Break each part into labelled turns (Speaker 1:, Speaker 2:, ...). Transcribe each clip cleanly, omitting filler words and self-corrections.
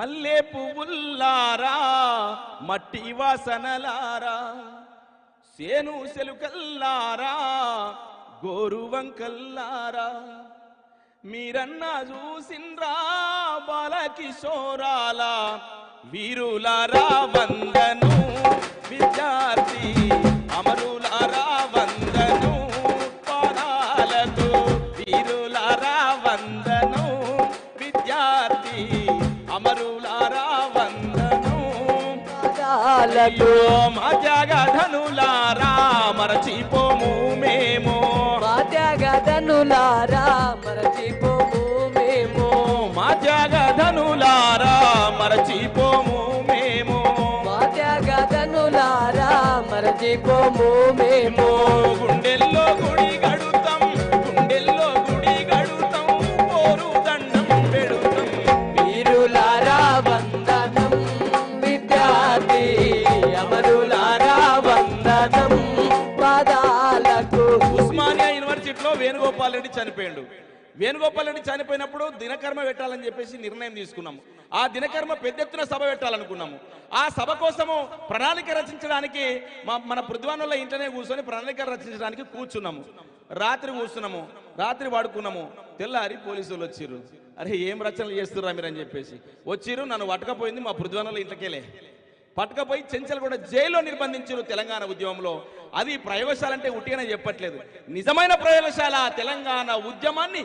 Speaker 1: మల్లె పువ్వుల్లారా మట్టి వాసనలారా సేను సెలుకల్లారా గోరు వంకల్లారా మీరన్నా చూసిండ్రా బాలకిశోరాల వీరులారా వందను విద్యార్థి అమరులారా వందను పాదాలకు వీరులారా వందను విద్యార్థి అమరులారా వందను పాదాలకు మా త్యాగధనులారా మరచిపోము మేము
Speaker 2: మా త్యాగధనులారా మరచిపోము మేము
Speaker 1: మా త్యాగధనులారా మరచిపోము మేము
Speaker 2: మా త్యాగధనులారా మరచిపోము మేము
Speaker 1: గుండెల్లో గుడి గడుతాం గుండెల్లో గుడి గడుతాం పోరు దండం పెడుతాం
Speaker 2: వీరులారా వందనం విద్యార్థి అమరులారా వందనం పాదాలకు.
Speaker 1: ఉస్మానియా యూనివర్సిటీలో వేణుగోపాల్ రెడ్డి చనిపోయాడు. వేణుగోపాల్ రెడ్డి చనిపోయినప్పుడు దినకర్మ పెట్టాలని చెప్పేసి నిర్ణయం తీసుకున్నాము. ఆ దినకర్మ పెద్ద ఎత్తున సభ పెట్టాలనుకున్నాము. ఆ సభ కోసము ప్రణాళిక రచించడానికి మన పృథ్వానుల ఇంట్లోనే కూర్చొని ప్రణాళిక రచించడానికి కూర్చున్నాము. రాత్రి కూర్చున్నాము, రాత్రి వాడుకున్నాము. తెల్లారి పోలీసులు వచ్చిర్రు. అరే ఏం రచనలు చేస్తుర్రా మీరు అని చెప్పేసి వచ్చిర్రు. నన్ను పట్టుకపోయింది మా పృథ్వానుల ఇంట్లోకెళ్ళే పట్టుకపోయి చెంచల్ కూడా జైల్లో నిర్బంధించారు తెలంగాణ ఉద్యమంలో. అది ప్రయోగశాల అంటే ఉట్టిగానే చెప్పట్లేదు, నిజమైన ప్రయోగశాల. తెలంగాణ ఉద్యమాన్ని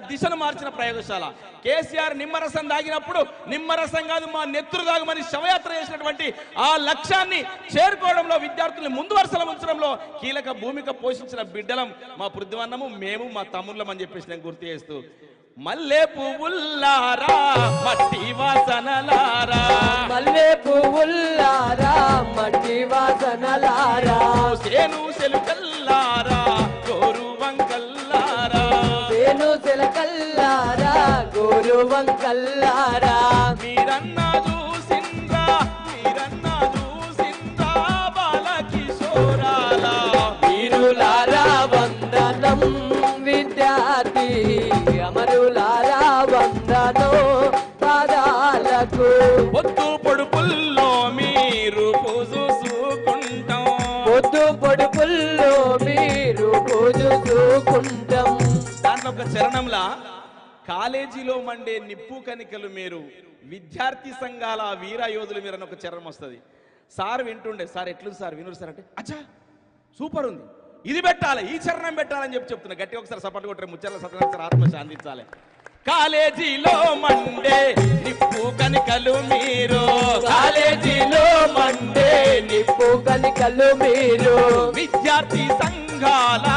Speaker 1: దిశను మార్చిన ప్రయోగశాల. కేసీఆర్ నిమ్మరసం దాగినప్పుడు నిమ్మరసం కాదు మా నెత్తురు దాగమని శవయాత్ర చేసినటువంటి ఆ లక్ష్యాన్ని చేరుకోవడంలో విద్యార్థుల్ని ముందు వరుసలో ఉంచడంలో కీలక భూమిక పోషించిన బిడ్డలం మా పృథ్వన్నము, మేము మా తమ్ముళ్ళం అని చెప్పేసి నేను గుర్తు చేస్తూ మల్లె పువ్వుల్లారా మట్టి వాసనలారా
Speaker 2: మల్లె పువ్వుల్లారా మట్టి వాసనలారా
Speaker 1: సేను సెలుకల్లారా గోరు వంకల్లారా
Speaker 2: సేను సెలకల్లారా గోరు వంకల్లారా
Speaker 1: మీరన్నా చూసిండ్రా బాలకిశోరాల
Speaker 2: వీరులారా వందనం విద్యార్థి అమరులారా వందనం పాదాలకు.
Speaker 1: పొద్దు పొడుపుల్లో మీరు పూజుకుంటాం
Speaker 2: పొద్దు పొడుపుల్లో మీరు పూజుకుంటాం.
Speaker 1: దాంట్లో ఒక చరణంలా కాలేజీలో మండే నిప్పు కనికలు మీరు విద్యార్థి సంఘాల వీర యోధులు మీరు అని ఒక చరణం వస్తుంది. సార్ వింటుండే, సార్ ఎట్లు సార్ వినురు సార్ అంటే అచ్చా సూపర్ ఉంది, ఇది పెట్టాలి, ఈ చరణం పెట్టాలని చెప్తున్నా. గట్టిగా ఒకసారి సపోర్ట్ కొట్టారు. ముచ్చర్ల సత్యనారాయణ ఆత్మ శాంతించాలి. కాలేజీలో మండే నిప్పు కనికలు మీరు
Speaker 2: కాలేజీలో మండే నిప్పు కనికలు మీరు
Speaker 1: విద్యార్థి సంఘాల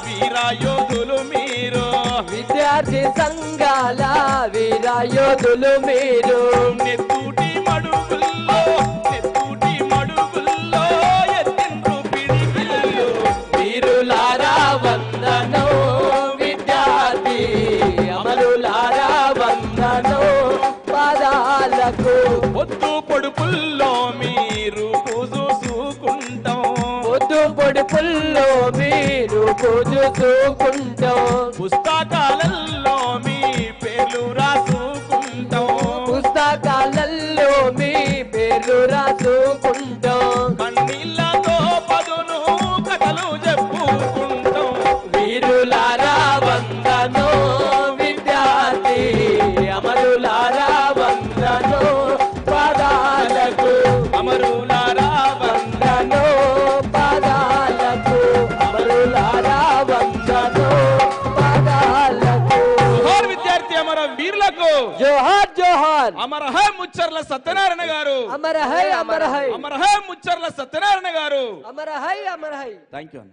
Speaker 1: వీర యోధులు మీరు
Speaker 2: విద్యార్థి సంఘాల వీరయోధులు మీరు
Speaker 1: నెత్తూటి మడుగుల్లో ఎత్తిండ్రు పిడికిళ్ళు
Speaker 2: వీరులారా వందనం విద్యార్థి అమరులారా వందనం పాదాలకు.
Speaker 1: పొద్దు పొడుపుల్లో మీరు పూజుకుంటాం
Speaker 2: పొద్దు పొడుపుల్లో మీరు పూజుకుంటాం
Speaker 1: పుస్తకాలలో మీ పేర్లు రాసుకుంటాం
Speaker 2: పుస్తకాలలో మీ పేర్లు రాసుకుంటాం
Speaker 1: కన్నీళ్ళతో పదును కథలు చెప్పుకుంటాం
Speaker 2: వీరులారా వందనం విద్యార్థి అమరులారా వందనం పాదాలకు.
Speaker 1: అమరులారా
Speaker 2: వందనం పాదాలకు అమరులారా వందనం పాదాలకు.
Speaker 1: జోహార్ విద్యార్థి అమర వీరులకు
Speaker 2: జోహార్ జోహార్.
Speaker 1: అమర హై ముచ్చర్ల సత్యనారాయణ గారు
Speaker 2: అమర హై అమర హై
Speaker 1: అమర హై ముచ్చర్ల సత్యనారాయణ గారు.
Speaker 2: అమర హై అమర హై.
Speaker 1: Thank you.